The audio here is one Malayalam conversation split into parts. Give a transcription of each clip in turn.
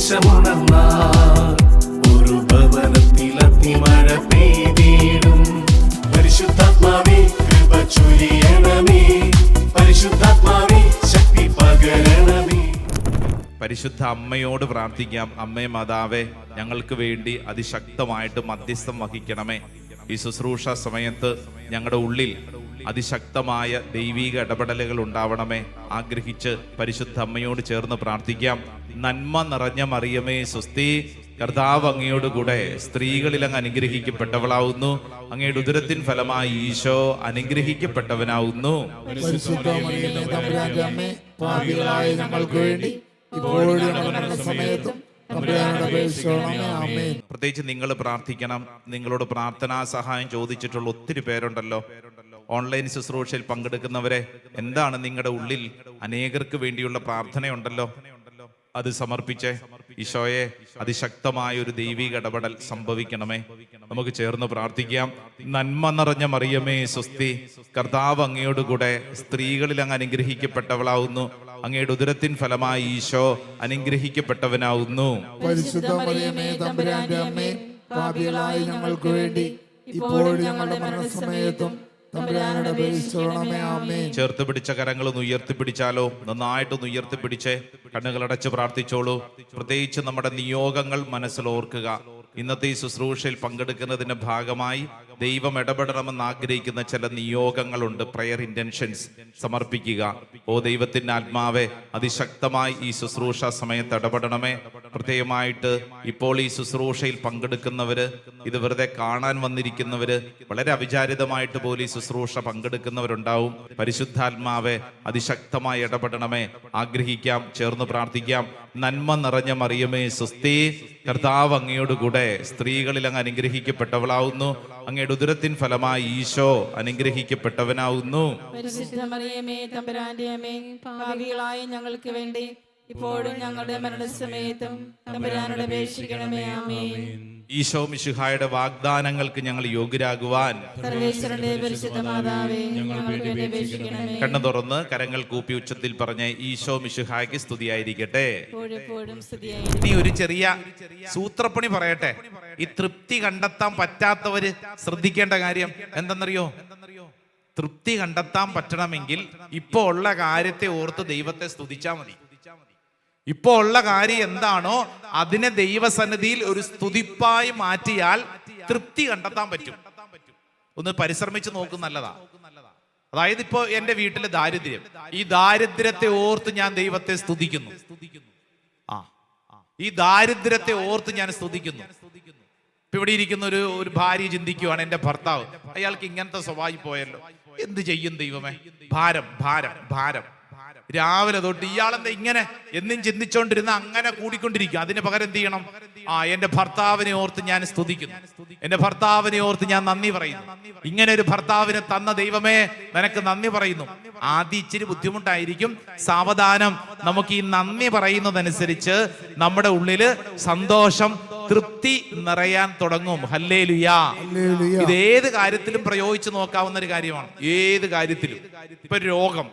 സന്ദേശമുണർന്നാൽ ഒരു ഭവനത്തിൽ അഗ്നിമഴ പെയ്തിടും. പരിശുദ്ധാത്മാവേ കൃപ ചൊരിയണമേ, പരിശുദ്ധാത്മാവേ ശക്തി പകരണമേ. പരിശുദ്ധ അമ്മയോട് പ്രാർത്ഥിക്കാം. അമ്മേ മാതാവേ, ഞങ്ങൾക്ക് വേണ്ടി അതിശക്തമായിട്ട് മധ്യസ്ഥം വഹിക്കണമേ. ഈ ശുശ്രൂഷ സമയത്ത് ഞങ്ങളുടെ ഉള്ളിൽ അതിശക്തമായ ദൈവിക ഇടപെടലുകൾ ഉണ്ടാവണമേ. ആഗ്രഹിച്ച് പരിശുദ്ധ അമ്മയോട് ചേർന്ന് പ്രാർത്ഥിക്കാം. നന്മ നിറഞ്ഞ മറിയമേ സ്വസ്തി, കർത്താവ് അങ്ങയോടുകൂടെ സ്ത്രീകളിൽ അങ്ങ് അനുഗ്രഹിക്കപ്പെട്ടവളാവുന്നു. അങ്ങയുടെ ഉദരത്തിൻ ഫലമായി ഈശോ അനുഗ്രഹിക്കപ്പെട്ടവനാവുന്നു. പ്രത്യേകിച്ച് നിങ്ങൾ പ്രാർത്ഥിക്കണം. നിങ്ങളോട് പ്രാർത്ഥനാ സഹായം ചോദിച്ചിട്ടുള്ള ഒത്തിരി പേരുണ്ടല്ലോ. ഓൺലൈൻ ശുശ്രൂഷയിൽ പങ്കെടുക്കുന്നവരെ, എന്താണ് നിങ്ങളുടെ ഉള്ളിൽ അനേകർക്ക് വേണ്ടിയുള്ള പ്രാർത്ഥനയുണ്ടല്ലോ, അത് സമർപ്പിച്ചേ. ഈശോയെ, അതിശക്തമായ ഒരു ദൈവിക ഇടപെടൽ സംഭവിക്കണമേ. നമുക്ക് ചേർന്ന് പ്രാർത്ഥിക്കാം. നന്മ നിറഞ്ഞ മറിയമേ സ്വസ്തി, കർത്താവ് അങ്ങയോടുകൂടെ സ്ത്രീകളിൽ അങ്ങ് അനുഗ്രഹിക്കപ്പെട്ടവളാവുന്നു. അങ്ങയുടെ ഉദരത്തിൻ ഫലമായി ഈശോ അനുഗ്രഹിക്കപ്പെട്ടവനാവുന്നു. പരിശുദ്ധ മറിയമേ തമ്പുരാന്റെ അമ്മേ, പാപികളായ ഞങ്ങൾക്ക് വേണ്ടി ഇപ്പോഴും ഞങ്ങളുടെ മരണസമയത്തും തമ്പുരാനോട് അപേക്ഷിച്ചുകൊള്ളണമേ. ആമേൻ. ചേർത്ത് പിടിച്ച കരങ്ങളൊന്ന് ഉയർത്തിപ്പിടിച്ചാലോ? നന്നായിട്ടൊന്ന് ഉയർത്തിപ്പിടിച്ച് കണ്ണുകളടച്ച് പ്രാർത്ഥിച്ചോളൂ. പ്രത്യേകിച്ച് നമ്മുടെ നിയോഗങ്ങൾ മനസ്സിൽ ഓർക്കുക. ഇന്നത്തെ ഈ ശുശ്രൂഷയിൽ പങ്കെടുക്കുന്നതിന്റെ ഭാഗമായി ദൈവം ഇടപെടണമെന്ന് ആഗ്രഹിക്കുന്ന ചില നിയോഗങ്ങളുണ്ട്. പ്രയർ ഇന്റൻഷൻസ് സമർപ്പിക്കുക. ഓ ദൈവത്തിന്റെ ആത്മാവെ, അതിശക്തമായി ഈ ശുശ്രൂഷ സമയത്ത് ഇടപെടണമേ. പ്രത്യേകമായിട്ട് ഇപ്പോൾ ഈ ശുശ്രൂഷയിൽ പങ്കെടുക്കുന്നവര്, ഇത് വെറുതെ കാണാൻ വന്നിരിക്കുന്നവര്, വളരെ അവിചാരിതമായിട്ട് പോലും ഈ ശുശ്രൂഷ പങ്കെടുക്കുന്നവരുണ്ടാവും. പരിശുദ്ധാത്മാവെ, അതിശക്തമായി ഇടപെടണമേ. ആഗ്രഹിക്കാം, ചേർന്ന് പ്രാർത്ഥിക്കാം. നന്മ നിറഞ്ഞ മറിയമേ സ്വസ്തി, കർത്താവ് അങ്ങയോടുകൂടെ സ്ത്രീകളിൽ അങ്ങ് അനുഗ്രഹിക്കപ്പെട്ടവളാവുന്നു. അങ്ങയുടെ ഉദരത്തിൻ ഫലമായി ഈശോ അനുഗ്രഹിക്കപ്പെട്ടവനാവുന്നു. പരിശുദ്ധ മറിയമേ തമ്പുരാന്റെ അമ്മേ, പാപികളായ ഞങ്ങൾക്ക് വേണ്ടി ഇപ്പോഴും ഞങ്ങളുടെ മരണസമയത്തും തമ്പുരാനോട് അപേക്ഷിക്കണമേ. ആമേൻ. ഈശോ മിശിഹായുടെ വാഗ്ദാനങ്ങൾക്ക് ഞങ്ങൾ യോഗ്യരാകുവാൻ സർവേശ്വരന്റെ പരിശുദ്ധ മാതാവേ, ഞങ്ങൾക്ക് വേണ്ടി അപേക്ഷിക്കണമേ. കണ്ണു തുറന്ന് കരങ്ങൾ കൂപ്പി ഉച്ചത്തിൽ പറഞ്ഞ് ഈശോ മിശിഹായ്ക്ക് സ്തുതിയായിരിക്കട്ടെ. എപ്പോഴും സ്തുതിയായിരിക്കട്ടെ. നീ ഒരു ചെറിയ സൂത്രപ്പണി പറയട്ടെ. ഈ തൃപ്തി കണ്ടെത്താൻ പറ്റാത്തവര് ശ്രദ്ധിക്കേണ്ട കാര്യം എന്തെന്നറിയോ? തൃപ്തി കണ്ടെത്താൻ പറ്റണമെങ്കിൽ ഇപ്പോ ഉള്ള കാര്യത്തെ ഓർത്ത് ദൈവത്തെ സ്തുതിച്ചാൽ മതി. ഇപ്പോ ഉള്ള കാര്യം എന്താണോ അതിനെ ദൈവസന്നിധിയിൽ ഒരു സ്തുതിപ്പായി മാറ്റിയാൽ തൃപ്തി കണ്ടെത്താൻ പറ്റും. ഒന്ന് പരിശ്രമിച്ച് നോക്കും, നല്ലതാ. അതായത് ഇപ്പോ എന്റെ വീട്ടിലെ ദാരിദ്ര്യം, ഈ ദാരിദ്ര്യത്തെ ഓർത്ത് ഞാൻ ദൈവത്തെ സ്തുതിക്കുന്നു. ഈ ദാരിദ്ര്യത്തെ ഓർത്ത് ഞാൻ സ്തുതിക്കുന്നു. ഇപ്പൊ ഇവിടെ ഇരിക്കുന്ന ഒരു ഭാര്യ ചിന്തിക്കുവാണ്, എന്റെ ഭർത്താവ്, അയാൾക്ക് ഇങ്ങനത്തെ സ്വഭാവം പോയല്ലോ, എന്ത് ചെയ്യും ദൈവമേ, ഭാരം ഭാരം ഭാരം. രാവിലെ തൊട്ട് ഇയാളെന്താ ഇങ്ങനെ എന്നും ചിന്തിച്ചോണ്ടിരുന്ന അങ്ങനെ കൂടിക്കൊണ്ടിരിക്കും. അതിന് പകരം എന്ത് ചെയ്യണം? എന്റെ ഭർത്താവിനെ ഓർത്ത് ഞാൻ സ്തുതിക്കുന്നു, എന്റെ ഭർത്താവിനെ ഓർത്ത് ഞാൻ നന്ദി പറയുന്നു. ഇങ്ങനെ ഒരു ഭർത്താവിനെ തന്ന ദൈവമേ നിനക്ക് നന്ദി പറയുന്നു. ആദ്യം ഇച്ചിരി ബുദ്ധിമുട്ടായിരിക്കും. സാവധാനം നമുക്ക് ഈ നന്ദി പറയുന്നതനുസരിച്ച് നമ്മുടെ ഉള്ളില് സന്തോഷം, തൃപ്തി നിറയാൻ തുടങ്ങും. ഹല്ലേലൂയാ. ഇത് ഏത് കാര്യത്തിലും പ്രയോഗിച്ചു നോക്കാവുന്ന ഒരു കാര്യമാണ്. ഏത് കാര്യത്തിലും. ഇപ്പൊ രോഗം,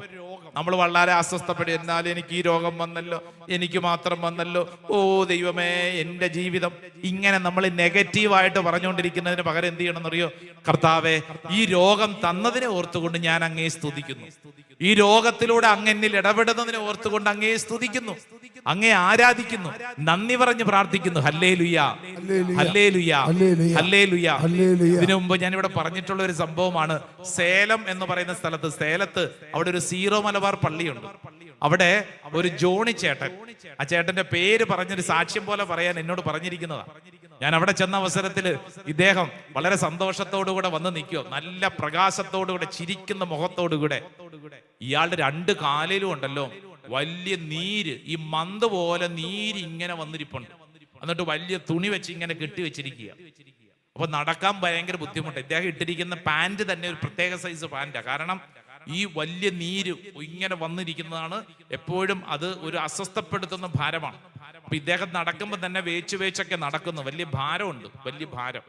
നമ്മൾ വളരെ അസ്വസ്ഥപ്പെടും. എന്നാലും എനിക്ക് ഈ രോഗം വന്നല്ലോ, എനിക്ക് മാത്രം വന്നല്ലോ, ഓ ദൈവമേ എൻ്റെ ജീവിതം. ഇങ്ങനെ നമ്മൾ നെഗറ്റീവായിട്ട് പറഞ്ഞുകൊണ്ടിരിക്കുന്നതിന് പകരം എന്ത് ചെയ്യണമെന്നറിയോ? കർത്താവേ, ഈ രോഗം തന്നതിനെ ഓർത്തുകൊണ്ട് ഞാൻ അങ്ങേ സ്തുതിക്കുന്നു. ഈ രോഗത്തിലൂടെ അങ്ങെന്നിൽ ഇടപെടുന്നതിനെ ഓർത്തുകൊണ്ട് അങ്ങേ സ്തുതിക്കുന്നു, അങ്ങേ ആരാധിക്കുന്നു, നന്ദി പറഞ്ഞ് പ്രാർത്ഥിക്കുന്നു. ഹല്ലേലൂയാ, ഹല്ലേലൂയാ, ഹല്ലേലൂയാ. ഇതിനു മുമ്പ് ഞാൻ ഇവിടെ പറഞ്ഞിട്ടുള്ള ഒരു സംഭവമാണ്. സേലം എന്ന് പറയുന്ന സ്ഥലത്ത്, സേലത്ത് അവിടെ ഒരു സീറോ മലബാർ പള്ളിയുണ്ട്. അവിടെ ഒരു ജോണി ചേട്ടൻ, ആ ചേട്ടന്റെ പേര് പറഞ്ഞൊരു സാക്ഷ്യം പോലെ പറയാൻ എന്നോട് പറഞ്ഞിരിക്കുന്നതാണ്. ഞാൻ അവിടെ ചെന്ന അവസരത്തിൽ ഇദ്ദേഹം വളരെ സന്തോഷത്തോടുകൂടെ വന്ന് നിൽക്കുക, നല്ല പ്രകാശത്തോടുകൂടെ, ചിരിക്കുന്ന മുഖത്തോടുകൂടെ. ഇയാളുടെ രണ്ട് കാലിലും ഉണ്ടല്ലോ വലിയ നീര്, ഈ മന്ത് പോലെ നീര് ഇങ്ങനെ വന്നിരിപ്പുണ്ട്. എന്നിട്ട് വലിയ തുണി വെച്ച് ഇങ്ങനെ കെട്ടിവെച്ചിരിക്കുക. അപ്പൊ നടക്കാൻ ഭയങ്കര ബുദ്ധിമുട്ട്. ഇദ്ദേഹം ഇട്ടിരിക്കുന്ന പാന്റ് തന്നെ ഒരു പ്രത്യേക സൈസ് പാന്റാ. കാരണം ഈ വലിയ നീര് ഇങ്ങനെ വന്നിരിക്കുന്നതാണ് എപ്പോഴും അത് ഒരു അസ്വസ്ഥപ്പെടുത്തുന്ന ഭാരമാണ്. അപ്പൊ ഇദ്ദേഹം നടക്കുമ്പോൾ തന്നെ വേച്ചൊക്കെ നടക്കുന്നു. വലിയ ഭാരമുണ്ട്, വലിയ ഭാരം.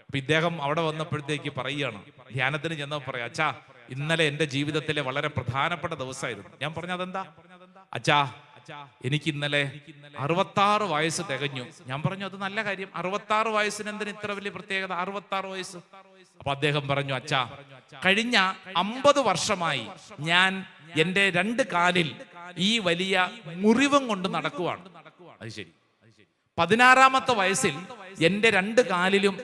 അപ്പൊ ഇദ്ദേഹം അവിടെ വന്നപ്പോഴത്തേക്ക് പറയുകയാണ്, ധ്യാനത്തിന് ചെന്നപ്പോൾ പറയാം, അച്ഛാ ഇന്നലെ എൻ്റെ ജീവിതത്തിലെ വളരെ പ്രധാനപ്പെട്ട ദിവസമായിരുന്നു. ഞാൻ പറഞ്ഞു, അതെന്താ? അച്ഛാ എനിക്ക് ഇന്നലെ 66 വയസ്സ് തികഞ്ഞു. ഞാൻ പറഞ്ഞു അത് നല്ല കാര്യം, 66 വയസ്സിന് എന്തിന് ഇത്ര വലിയ പ്രത്യേകത, 66 വയസ്സ്. അപ്പൊ അദ്ദേഹം പറഞ്ഞു, അച്ഛാ കഴിഞ്ഞ 50 വർഷമായി ഞാൻ എൻ്റെ 2 കാലിൽ ഈ വലിയ മുറിവും കൊണ്ട് നടക്കുവാണ്. അത് ശരി. 16-ാമത്തെ വയസ്സിൽ എൻ്റെ 2 കാലിലും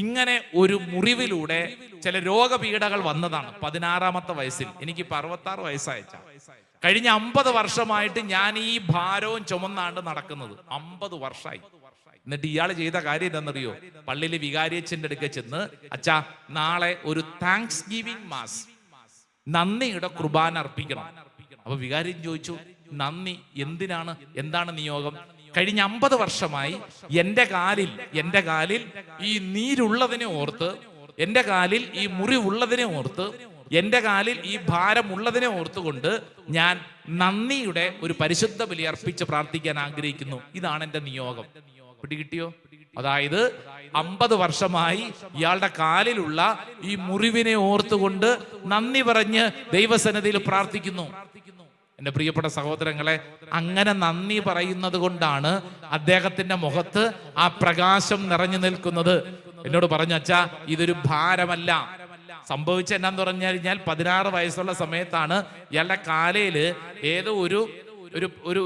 ഇങ്ങനെ ഒരു മുറിവിലൂടെ ചില രോഗപീഠകൾ വന്നതാണ്. 16-ാമത്തെ വയസ്സിൽ. എനിക്കിപ്പോ 66 വയസ്സായച്ച. കഴിഞ്ഞ 50 വർഷമായിട്ട് ഞാൻ ഈ ഭാരവും ചുമന്നാണ്ട് നടക്കുന്നത്. 50 വർഷമായി. എന്നിട്ട് ഇയാൾ ചെയ്ത കാര്യം എന്താണെന്നറിയോ? പള്ളിയിലെ വികാരിയച്ഛൻ്റെ അടുക്ക ചെന്ന്, അച്ഛാ നാളെ ഒരു താങ്ക്സ് ഗിവിംഗ് മാസ്, നന്ദിയുടെ കുർബാന അർപ്പിക്കണം. അപ്പൊ വികാരി ചോദിച്ചു, നന്ദി എന്തിനാണ്, എന്താണ് നിയോഗം? കഴിഞ്ഞ 50 വർഷമായി എൻ്റെ കാലിൽ ഈ നീരുള്ളതിനെ ഓർത്ത്, എൻ്റെ കാലിൽ ഈ മുറിവുള്ളതിനെ ഓർത്ത്, എൻ്റെ കാലിൽ ഈ ഭാരമുള്ളതിനെ ഓർത്തുകൊണ്ട് ഞാൻ നന്ദിയുടെ ഒരു പരിശുദ്ധ ബലി അർപ്പിച്ച് പ്രാർത്ഥിക്കാൻ ആഗ്രഹിക്കുന്നു. ഇതാണ് എൻ്റെ നിയോഗം. പിടികിട്ടിയോ? അതായത് 50 വർഷമായി ഇയാളുടെ കാലിലുള്ള ഈ മുറിവിനെ ഓർത്തുകൊണ്ട് നന്ദി പറഞ്ഞ് ദൈവസന്നിധിയിൽ പ്രാർത്ഥിക്കുന്നു. എൻ്റെ പ്രിയപ്പെട്ട സഹോദരങ്ങളെ, അങ്ങനെ നന്ദി പറയുന്നത് കൊണ്ടാണ് അദ്ദേഹത്തിന്റെ മുഖത്ത് ആ പ്രകാശം നിറഞ്ഞു നിൽക്കുന്നത്. എന്നോട് പറഞ്ഞു, അച്ഛാ ഇതൊരു ഭാരമല്ല. സംഭവിച്ച എന്നാന്ന് പറഞ്ഞു കഴിഞ്ഞാൽ 16 വയസ്സുള്ള സമയത്താണ് ഇയാളുടെ കാലയില് ഏതോ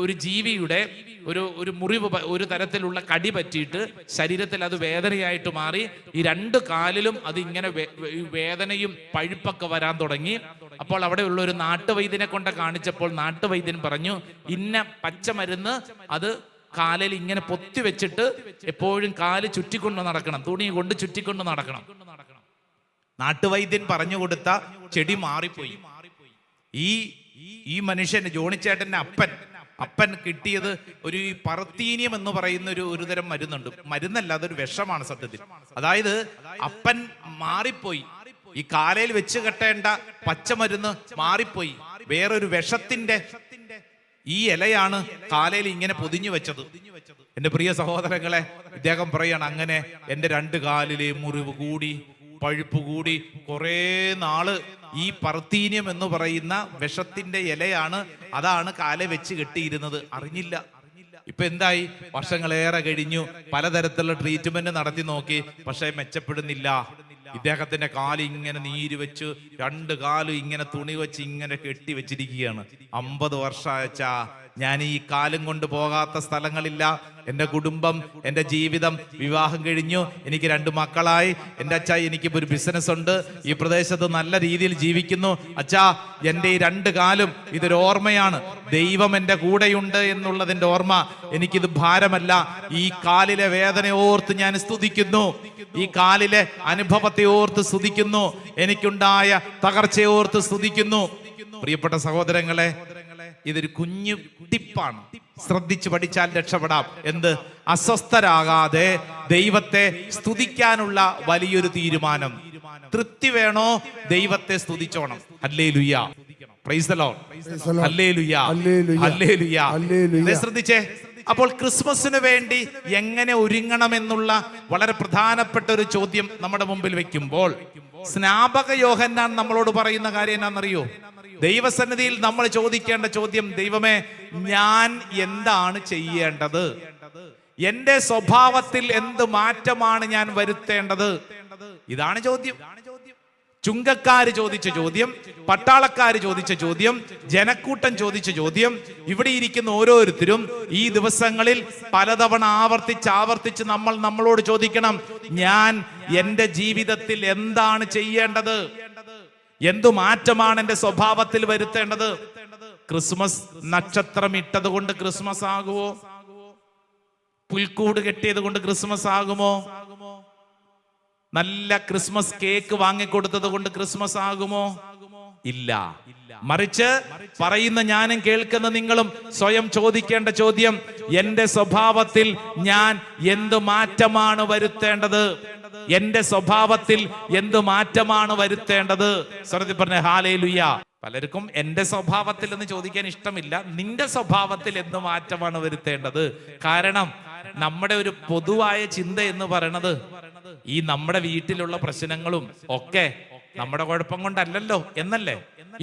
ഒരു ജീവിയുടെ ഒരു മുറിവ്, ഒരു തരത്തിലുള്ള കടി പറ്റിയിട്ട് ശരീരത്തിൽ അത് വേദനയായിട്ട് മാറി. ഈ 2 കാലിലും അത് ഇങ്ങനെ വേദനയും പഴുപ്പൊക്കെ വരാൻ തുടങ്ങി. അപ്പോൾ അവിടെയുള്ള ഒരു നാട്ടുവൈദ്യനെ കൊണ്ട് കാണിച്ചപ്പോൾ നാട്ടുവൈദ്യൻ പറഞ്ഞു, ഇന്ന പച്ചമരുന്ന് അത് കാലിൽ ഇങ്ങനെ പൊത്തി വെച്ചിട്ട് എപ്പോഴും കാല് ചുറ്റിക്കൊണ്ട് നടക്കണം, തുണി കൊണ്ട് ചുറ്റിക്കൊണ്ട് നടക്കണം. നാട്ടുവൈദ്യൻ പറഞ്ഞു കൊടുത്ത ചെടി മാറിപ്പോയി. ഈ മനുഷ്യൻ ജോണിച്ചേട്ടന്റെ അപ്പൻ കിട്ടിയത് ഒരു പറത്തീനിയം എന്ന് പറയുന്ന ഒരു തരം മരുന്നുണ്ട്. മരുന്നല്ല, അതൊരു വിഷമാണ് സത്യത്തിൽ. അതായത് അപ്പൻ മാറിപ്പോയി. ഈ കാലയിൽ വെച്ച് കെട്ടേണ്ട പച്ചമരുന്ന് മാറിപ്പോയി. വേറൊരു വിഷത്തിന്റെ ഈ ഇലയാണ് കാലയിൽ ഇങ്ങനെ പൊതിഞ്ഞു വെച്ചത്. എന്റെ പ്രിയ സഹോദരങ്ങളെ, ഇദ്ദേഹം പറയാണ്, അങ്ങനെ എൻ്റെ 2 കാലിലെ മുറിവ് കൂടി, പഴുപ്പ് കൂടി, കുറെ നാള് ഈ പറത്തീനിയം എന്ന് പറയുന്ന വിഷത്തിന്റെ ഇലയാണ്, അതാണ് കാല വെച്ച് കെട്ടിയിരുന്നത്. അറിഞ്ഞില്ല. ഇപ്പൊ എന്തായി? വർഷങ്ങളേറെ കഴിഞ്ഞു, പലതരത്തിലുള്ള ട്രീറ്റ്മെന്റ് നടത്തി നോക്കി, പക്ഷെ മെച്ചപ്പെടുന്നില്ല. ഇദ്ദേഹത്തിന്റെ കാല് ഇങ്ങനെ നീര് വെച്ച്, 2 കാലും ഇങ്ങനെ തുണി വെച്ച് ഇങ്ങനെ കെട്ടി വെച്ചിരിക്കുകയാണ്. 50 വർഷായച്ചാ ഞാൻ ഈ കാലും കൊണ്ട് പോകാത്ത സ്ഥലങ്ങളില്ല. എൻ്റെ കുടുംബം, എൻ്റെ ജീവിതം, വിവാഹം കഴിഞ്ഞു, എനിക്ക് 2 മക്കളായി. എൻ്റെ അച്ഛാ എനിക്കിപ്പോൾ ഒരു ബിസിനസ് ഉണ്ട്, ഈ പ്രദേശത്ത് നല്ല രീതിയിൽ ജീവിക്കുന്നു. അച്ഛാ എൻ്റെ ഈ 2 കാലും ഇതൊരു ഓർമ്മയാണ്, ദൈവം എൻ്റെ കൂടെയുണ്ട് എന്നുള്ളതിൻ്റെ ഓർമ്മ. എനിക്കിത് ഭാരമല്ല. ഈ കാലിലെ വേദന ഓർത്ത് ഞാൻ സ്തുതിക്കുന്നു, ഈ കാലിലെ അനുഭവത്തെ ഓർത്ത് സ്തുതിക്കുന്നു, എനിക്കുണ്ടായ തകർച്ചയോർത്ത് സ്തുതിക്കുന്നു. പ്രിയപ്പെട്ട സഹോദരങ്ങളെ, ഇതൊരു കുഞ്ഞു ടിപ്പാണ്. ശ്രദ്ധിച്ചു പഠിച്ചാൽ രക്ഷപ്പെടാം. എന്ത്? അസ്വസ്ഥരാകാതെ ദൈവത്തെ സ്തുതിക്കാനുള്ള വലിയൊരു തീരുമാനം. തൃപ്തി വേണോ? ദൈവത്തെ സ്തുതിച്ചോണം. Hallelujah, praise the Lord, hallelujah, hallelujah. ശ്രദ്ധിച്ചേ. അപ്പോൾ ക്രിസ്മസിന് വേണ്ടി എങ്ങനെ ഒരുങ്ങണമെന്നുള്ള വളരെ പ്രധാനപ്പെട്ട ഒരു ചോദ്യം നമ്മുടെ മുമ്പിൽ വെക്കുമ്പോൾ സ്നാപക യോഹന്നാൻ നമ്മളോട് പറയുന്ന കാര്യം എന്നാണെന്നറിയോ? ദൈവസന്നിധിയിൽ നമ്മൾ ചോദിക്കേണ്ട ചോദ്യം, ദൈവമേ ഞാൻ എന്താണ് ചെയ്യേണ്ടത്? എന്റെ സ്വഭാവത്തിൽ എന്ത് മാറ്റമാണ് ഞാൻ വരുത്തേണ്ടത്? ഇതാണ് ചോദ്യം. ചുങ്കക്കാര് ചോദിച്ച ചോദ്യം, പട്ടാളക്കാര് ചോദിച്ച ചോദ്യം, ജനക്കൂട്ടം ചോദിച്ച ചോദ്യം. ഇവിടെ ഇരിക്കുന്ന ഓരോരുത്തരും ഈ ദിവസങ്ങളിൽ പലതവണ ആവർത്തിച്ച് നമ്മളോട് ചോദിക്കണം, ഞാൻ എൻ്റെ ജീവിതത്തിൽ എന്താണ് ചെയ്യേണ്ടത്? എന്തു മാറ്റമാണ് എൻ്റെ സ്വഭാവത്തിൽ വരുത്തേണ്ടത്? ക്രിസ്മസ് നക്ഷത്രം ഇട്ടത് കൊണ്ട് ക്രിസ്മസ് ആകുമോ? പുൽക്കൂട് കെട്ടിയത് കൊണ്ട് ക്രിസ്മസ് ആകുമോ? നല്ല ക്രിസ്മസ് കേക്ക് വാങ്ങിക്കൊടുത്തത് കൊണ്ട് ക്രിസ്മസ് ആകുമോ? ഇല്ല. മറിച്ച് പറയുന്ന ഞാനും കേൾക്കുന്ന നിങ്ങളും സ്വയം ചോദിക്കേണ്ട ചോദ്യം, എന്റെ സ്വഭാവത്തിൽ ഞാൻ എന്ത് മാറ്റമാണ് വരുത്തേണ്ടത്? എന്റെ സ്വഭാവത്തിൽ എന്ത് മാറ്റമാണ് വരുത്തേണ്ടത്? സ്വരത്തിൽ പറഞ്ഞ ഹല്ലേലൂയ. പലർക്കും എന്റെ സ്വഭാവത്തിൽ എന്ന് ചോദിക്കാൻ ഇഷ്ടമില്ല. നിന്റെ സ്വഭാവത്തിൽ എന്ത് മാറ്റമാണ് വരുത്തേണ്ടത്? കാരണം നമ്മുടെ ഒരു പൊതുവായ ചിന്ത എന്ന് പറയണത് ഈ നമ്മുടെ വീട്ടിലുള്ള പ്രശ്നങ്ങളും ഒക്കെ നമ്മുടെ കുഴപ്പം കൊണ്ടല്ലല്ലോ എന്നല്ലേ.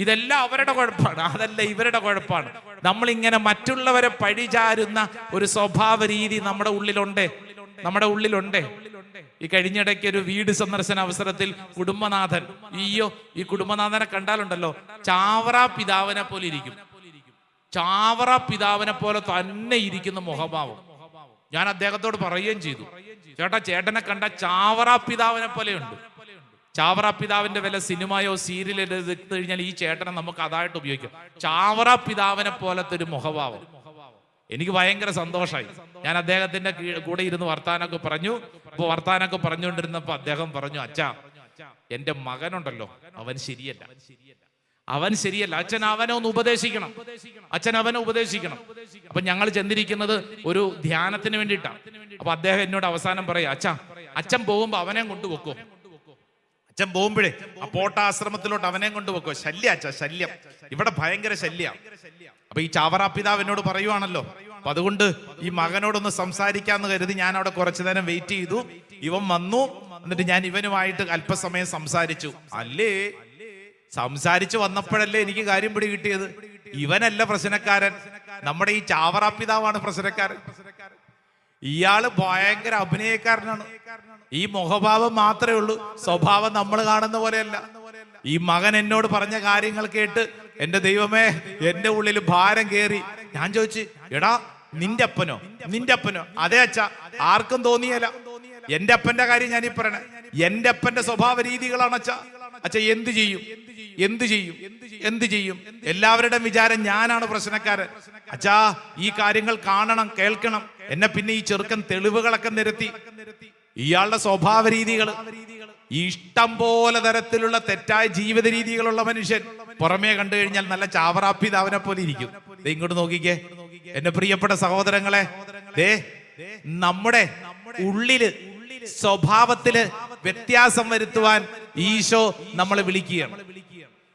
ഇതെല്ലാം അവരുടെ കുഴപ്പമാണ്, അതല്ല ഇവരുടെ കുഴപ്പമാണ്. നമ്മളിങ്ങനെ മറ്റുള്ളവരെ പഴിചാരുന്ന ഒരു സ്വഭാവ രീതി നമ്മുടെ ഉള്ളിലുണ്ടേ. ഈ കഴിഞ്ഞിടയ്ക്ക് ഒരു വീട് സന്ദർശന അവസരത്തിൽ കുടുംബനാഥൻ, ഈ കുടുംബനാഥനെ കണ്ടാലുണ്ടല്ലോ ചാവറ പിതാവിനെ പോലെ ഇരിക്കും. ചാവറ പിതാവിനെ പോലെ തന്നെ ഇരിക്കുന്ന മുഖഭാവം. ഞാൻ അദ്ദേഹത്തോട് പറയുകയും ചെയ്തു, ചേട്ടനെ കണ്ട ചാവറ പിതാവിനെ പോലെയുണ്ട്. ചാവറ പിതാവിന്റെ വല്ല സിനിമയോ സീരിയലോ എടുത്തു കഴിഞ്ഞാൽ ഈ ചേട്ടനെ നമുക്ക് അതായിട്ട് ഉപയോഗിക്കാം. ചാവറ പിതാവിനെ പോലത്തെ ഒരു മുഖഭാവം. എനിക്ക് ഭയങ്കര സന്തോഷമായി. ഞാൻ അദ്ദേഹത്തിന്റെ കൂടെ ഇരുന്ന് വർത്താനൊക്കെ പറഞ്ഞു. അപ്പൊ വർത്താനൊക്കെ പറഞ്ഞുകൊണ്ടിരുന്നപ്പോ അദ്ദേഹം പറഞ്ഞു, അച്ഛാ, എന്റെ മകനുണ്ടല്ലോ അവൻ ശരിയല്ല. അച്ഛൻ അവനെ ഒന്ന് ഉപദേശിക്കണം. അപ്പൊ ഞങ്ങൾ ചെന്നിരിക്കുന്നത് ഒരു ധ്യാനത്തിന് വേണ്ടിയിട്ടാണ്. അപ്പൊ അദ്ദേഹം എന്നോട് അവസാനം പറയാ, അച്ഛൻ പോകുമ്പോ അവനെ കൊണ്ടുപോക്കോ. അച്ഛൻ പോകുമ്പോഴേ അപ്പോട്ടാശ്രമത്തിലോട്ട് അവനെ കൊണ്ടുപോക്കോ. ശല്യം ഇവിടെ ഭയങ്കര ശല്യം. അപ്പൊ ഈ ചാവറ പിതാവ് എന്നോട് പറയുവാണല്ലോ. അപ്പൊ അതുകൊണ്ട് ഈ മകനോടൊന്ന് സംസാരിക്കാന്ന് കരുതി ഞാൻ അവിടെ കുറച്ചു നേരം വെയിറ്റ് ചെയ്തു. ഇവൻ വന്നു. എന്നിട്ട് ഞാൻ ഇവനുമായിട്ട് അല്പസമയം സംസാരിച്ചു. സംസാരിച്ചു വന്നപ്പോഴല്ലേ എനിക്ക് കാര്യം പിടി കിട്ടിയത്. ഇവനല്ല പ്രശ്നക്കാരൻ, നമ്മുടെ ഈ ചാവറ പിതാവാണ് പ്രശ്നക്കാരൻ. ഇയാള് ഭയങ്കര അഭിനയക്കാരനാണ്. ഈ മുഖഭാവം മാത്രമേ ഉള്ളൂ, സ്വഭാവം നമ്മൾ കാണുന്ന പോലെയല്ല. ഈ മകൻ എന്നോട് പറഞ്ഞ കാര്യങ്ങൾ കേട്ട് എന്റെ ദൈവമേ, എന്റെ ഉള്ളിൽ ഭാരം കേറി. ഞാൻ ചോദിച്ചു, എടാ നിന്റെ അപ്പനോ? അതെ അച്ഛാ. ആർക്കും തോന്നിയല്ല. എന്റെ അപ്പന്റെ കാര്യം ഞാനീ പറയണേ. എന്റെ അപ്പന്റെ സ്വഭാവ രീതികളാണ് അച്ഛാ. എന്ത് ചെയ്യും? എല്ലാവരുടെയും വിചാരം ഞാനാണ് പ്രശ്നക്കാരൻ. അച്ഛാ, ഈ കാര്യങ്ങൾ കാണണം, കേൾക്കണം. എന്നെ പിന്നെ ഈ ചെറുക്കൻ തെളിവുകളൊക്കെ നിരത്തി. ഇയാളുടെ സ്വഭാവ രീതികൾ, ഇഷ്ടം പോലെ തരത്തിലുള്ള തെറ്റായ ജീവിത രീതികളുള്ള മനുഷ്യൻ പുറമേ കണ്ടു കഴിഞ്ഞാൽ നല്ല ചാവറാപ്പിതാവിനെ പോലെ ഇരിക്കും. ഇങ്ങോട്ട് നോക്കിക്കേ എന്റെ പ്രിയപ്പെട്ട സഹോദരങ്ങളെ. നമ്മുടെ ഉള്ളില് സ്വഭാവത്തില് വ്യത്യാസം വരുത്തുവാൻ ഈശോ നമ്മളെ വിളിക്കുകയാണ്.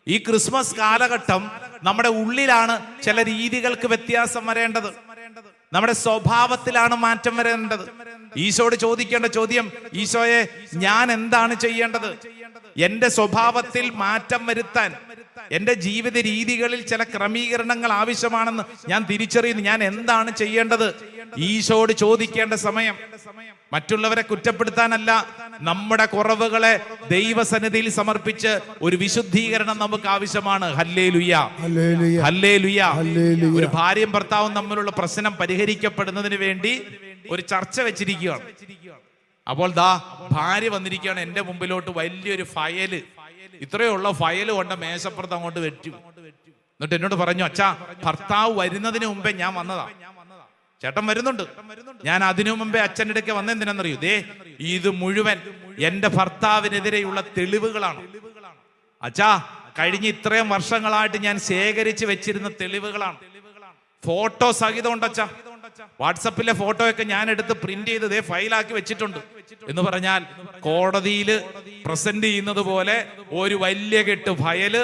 ഈ ക്രിസ്മസ് കാലഘട്ടം നമ്മുടെ ഉള്ളിലാണ് ചില രീതികൾക്ക് വ്യത്യാസം വരേണ്ടത്. നമ്മുടെ സ്വഭാവത്തിലാണ് മാറ്റം വരേണ്ടത്. ഈശോയോട് ചോദിക്കേണ്ട ചോദ്യം, ഈശോയെ, ഞാൻ എന്താണ് ചെയ്യേണ്ടത്? എന്റെ സ്വഭാവത്തിൽ മാറ്റം വരുത്താൻ, എന്റെ ജീവിത രീതികളിൽ ചില ക്രമീകരണങ്ങൾ ആവശ്യമാണെന്ന് ഞാൻ തിരിച്ചറിയുന്നു. ഞാൻ എന്താണ് ചെയ്യേണ്ടത്? ഈശോയോട് ചോദിക്കേണ്ട സമയം. മറ്റുള്ളവരെ കുറ്റപ്പെടുത്താനല്ല, നമ്മുടെ കുറവുകളെ ദൈവസന്നിധിയിൽ സമർപ്പിച്ച് ഒരു വിശുദ്ധീകരണം നമുക്ക് ആവശ്യമാണ്. Hallelujah, hallelujah. ഒരു ഭാര്യയും ഭർത്താവും തമ്മിലുള്ള പ്രശ്നം പരിഹരിക്കപ്പെടുന്നതിന് വേണ്ടി ഒരു ചർച്ച വെച്ചിരിക്കുകയാണ്. അപ്പോൾ ഭാര്യ വന്നിരിക്കുകയാണ് എന്റെ മുമ്പിലോട്ട്. വലിയൊരു ഫയല്, ഇത്രയുള്ള ഫയല് കൊണ്ട് മേശപ്പുറത്ത് അങ്ങോട്ട് വെച്ചു. എന്നിട്ട് എന്നോട് പറഞ്ഞു, അച്ഛാ, ഭർത്താവ് വരുന്നതിന് മുമ്പേ ഞാൻ വന്നതാ. ചേട്ടൻ വരുന്നുണ്ട്. ഞാൻ അതിനു മുമ്പേ അച്ഛൻ്റെ അടുക്കെ വന്നെന്തിനാന്നറിയൂ? ഇത് മുഴുവൻ എന്റെ ഭർത്താവിനെതിരെയുള്ള തെളിവുകളാണ്. അച്ഛാ, കഴിഞ്ഞ ഇത്രയും വർഷങ്ങളായിട്ട് ഞാൻ ശേഖരിച്ച് വെച്ചിരുന്ന തെളിവുകളാണ്. ഫോട്ടോ സഹിതം ഉണ്ട് അച്ഛാ. വാട്സപ്പിലെ ഫോട്ടോയൊക്കെ ഞാൻ എടുത്ത് പ്രിന്റ് ചെയ്ത് ഫയലാക്കി വെച്ചിട്ടുണ്ട്. എന്ന് പറഞ്ഞാൽ കോടതിയിൽ പ്രസന്റ് ചെയ്യുന്നത് പോലെ ഒരു വലിയ കെട്ട് ഫയല്.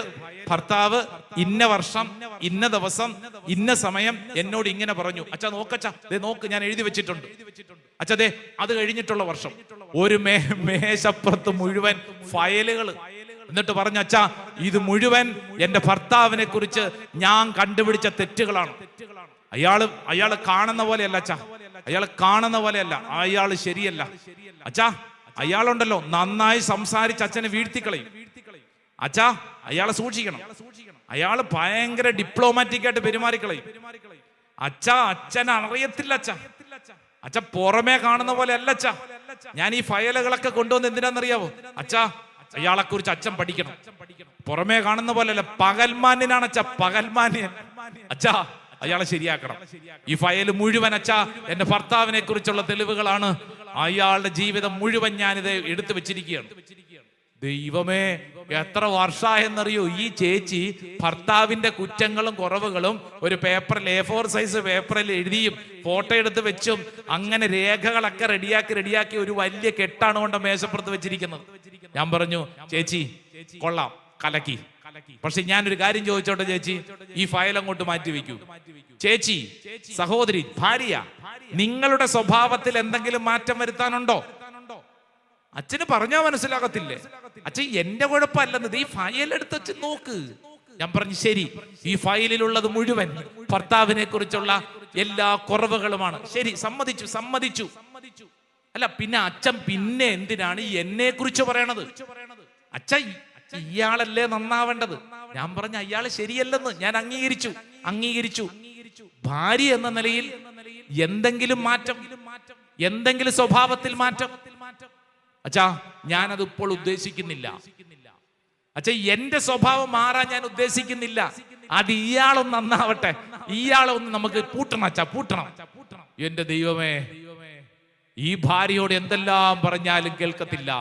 ഭർത്താവ് ഇന്ന വർഷം ഇന്ന ദിവസം ഇന്ന സമയം എന്നോട് ഇങ്ങനെ പറഞ്ഞു. അച്ഛാ നോക്കച്ചാ, നോക്ക്, ഞാൻ എഴുതി വെച്ചിട്ടുണ്ട്. അച്ഛാ, അത് കഴിഞ്ഞിട്ടുള്ള വർഷം ഒരു മേശപ്പുറത്ത് മുഴുവൻ ഫയലുകൾ. എന്നിട്ട് പറഞ്ഞു, അച്ഛാ, ഇത് മുഴുവൻ എന്റെ ഭർത്താവിനെ കുറിച്ച് ഞാൻ കണ്ടുപിടിച്ച തെറ്റുകളാണ്. അയാള് കാണുന്ന പോലെയല്ല അച്ഛാ, കാണുന്ന പോലെയല്ല. അയാള് ശരിയല്ല അച്ഛാ. അയാളുണ്ടല്ലോ നന്നായി സംസാരിച്ച് അച്ഛനെ വീഴ്ത്തിക്കളയും. അച്ഛാ, അയാളെ സൂക്ഷിക്കണം. അയാള് ഭയങ്കര ഡിപ്ലോമാറ്റിക് ആയിട്ട് പെരുമാറിക്കളയും. അച്ഛൻ അറിയത്തില്ല അച്ഛ പുറമേ കാണുന്ന പോലെ അല്ല അച്ഛാ. ഞാൻ ഈ ഫയലുകളൊക്കെ കൊണ്ടുവന്ന് എന്തിനാണെന്നറിയാവോ? അച്ഛാ, അയാളെ കുറിച്ച് അച്ഛൻ പഠിക്കണം. പുറമേ കാണുന്ന പോലെ അല്ല, പകൽമാന്യനാണ് അച്ഛാ, പകൽമാന്യൻ. അച്ഛാ, അയാളെ ശരിയാക്കണം. ഈ ഫയൽ മുഴുവൻ അച്ഛാ എന്റെ ഭർത്താവിനെ കുറിച്ചുള്ള തെളിവുകളാണ്. അയാളുടെ ജീവിതം മുഴുവൻ ഞാനിത് എടുത്തു വെച്ചിരിക്കുകയാണ്. ദൈവമേ, എത്ര വർഷമായെന്നറിയോ ഈ ചേച്ചി ഭർത്താവിന്റെ കുറ്റങ്ങളും കുറവുകളും ഒരു പേപ്പറിൽ, A4 സൈസ് പേപ്പറിൽ എഴുതിയും ഫോട്ടോ എടുത്ത് വെച്ചും അങ്ങനെ രേഖകളൊക്കെ റെഡിയാക്കി ഒരു വലിയ കെട്ടാണ് കൊണ്ട് മേശപ്പുറത്ത് വെച്ചിരിക്കുന്നത്. ഞാൻ പറഞ്ഞു, ചേച്ചി കൊള്ളാം, കലക്കി. പക്ഷെ ഞാനൊരു കാര്യം ചോദിച്ചോട്ടെ ചേച്ചി, ഈ ഫയൽ അങ്ങോട്ട് മാറ്റി വെക്കൂ. ചേച്ചി, സഹോദരി, ഭാര്യ, നിങ്ങളുടെ സ്വഭാവത്തിൽ എന്തെങ്കിലും മാറ്റം വരുത്താനുണ്ടോ? അച്ഛന് പറഞ്ഞാൽ മനസ്സിലാകത്തില്ലേ? അച്ഛൻ എന്റെ കുഴപ്പമല്ലെന്നത് ഈ ഫയൽ എടുത്ത് നോക്ക്. ഞാൻ പറഞ്ഞു ശരി, ഈ ഫയലിലുള്ളത് മുഴുവൻ ഭർത്താവിനെ കുറിച്ചുള്ള എല്ലാ കുറവുകളുമാണ്. ശരി, സമ്മതിച്ചു. അല്ല, പിന്നെ അച്ഛൻ പിന്നെ എന്തിനാണ് എന്നെ കുറിച്ച് പറയണത്? അച്ഛൻ ഇയാളല്ലേ നന്നാവേണ്ടത്. ഞാൻ പറഞ്ഞു അയാള് ശരിയല്ലെന്ന് ഞാൻ അംഗീകരിച്ചു. ഭാര്യ എന്ന നിലയിൽ എന്തെങ്കിലും മാറ്റം, എന്തെങ്കിലും സ്വഭാവത്തിൽ മാറ്റം, അച്ഛാ ഞാനത് ഇപ്പോൾ ഉദ്ദേശിക്കുന്നില്ല. അച്ഛാ എന്റെ സ്വഭാവം മാറാൻ ഞാൻ ഉദ്ദേശിക്കുന്നില്ല. അത് ഇയാളൊന്ന് നന്നാവട്ടെ, ഇയാളൊന്ന് നമുക്ക് പൂട്ടണം. എന്റെ ദൈവമേ, ഈ ഭാര്യയോട് എന്തെല്ലാം പറഞ്ഞാലും കേൾക്കത്തില്ല.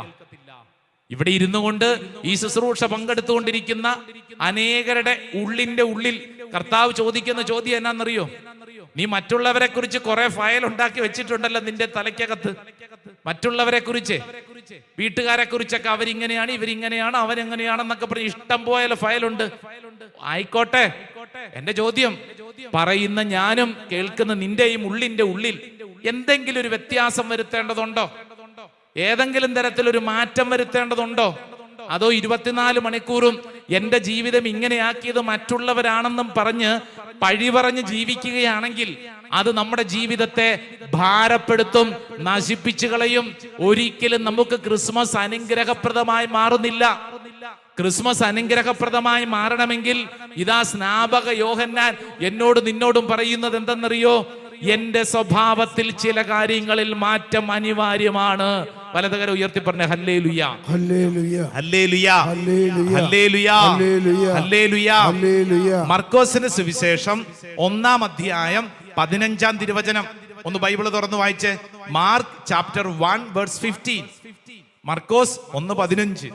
ഇവിടെ ഇരുന്നു കൊണ്ട് ഈ ശുശ്രൂഷ പങ്കെടുത്തുകൊണ്ടിരിക്കുന്ന അനേകരുടെ ഉള്ളിൽ കർത്താവ് ചോദിക്കുന്ന ചോദ്യം എന്നാന്നറിയോ? നീ മറ്റുള്ളവരെ കുറിച്ച് കുറെ ഫയൽ ഉണ്ടാക്കി വെച്ചിട്ടുണ്ടല്ലോ നിന്റെ തലയ്ക്കകത്ത്. മറ്റുള്ളവരെ കുറിച്ച്, വീട്ടുകാരെ കുറിച്ചൊക്കെ അവരിങ്ങനെയാണ്, ഇവരിങ്ങനെയാണ്, അവരെങ്ങനെയാണെന്നൊക്കെ പറഞ്ഞ് ഇഷ്ടം പോലെ ഫയലുണ്ട്. ആയിക്കോട്ടെ, എന്റെ ചോദ്യം, പറയുന്ന ഞാനും കേൾക്കുന്ന നിന്റെയും ഉള്ളിൽ എന്തെങ്കിലും ഒരു വ്യത്യാസം വരുത്തേണ്ടതുണ്ടോ? ഏതെങ്കിലും തരത്തിലൊരു മാറ്റം വരുത്തേണ്ടതുണ്ടോ? അതോ 24 മണിക്കൂറും എന്റെ ജീവിതം ഇങ്ങനെയാക്കിയത് മറ്റുള്ളവരാണെന്നും പറഞ്ഞ് പഴിപറഞ്ഞ് ജീവിക്കുകയാണെങ്കിൽ അത് നമ്മുടെ ജീവിതത്തെ ഭാരപ്പെടുത്തും, നശിപ്പിച്ചു കളയും. ഒരിക്കലും നമുക്ക് ക്രിസ്മസ് അനുഗ്രഹപ്രദമായി മാറുന്നില്ല. ക്രിസ്മസ് അനുഗ്രഹപ്രദമായി മാറണമെങ്കിൽ ഇതാ സ്നാപക യോഹന്നാൻ നിന്നോടും പറയുന്നത് എന്തെന്നറിയോ? എന്റെ സ്വഭാവത്തിൽ ചില കാര്യങ്ങളിൽ മാറ്റം അനിവാര്യമാണ്. വലതുകരം ഉയർത്തി പറഞ്ഞ hallelujah, hallelujah, hallelujah, hallelujah, hallelujah. മർക്കോസിന്റെ സുവിശേഷം 1-ാം അധ്യായം 15-ാം തിരുവചനം ഒന്ന് ബൈബിൾ തുറന്ന് വായിച്ചേ. Mark chapter 1:15. മർക്കോസ് 1:15.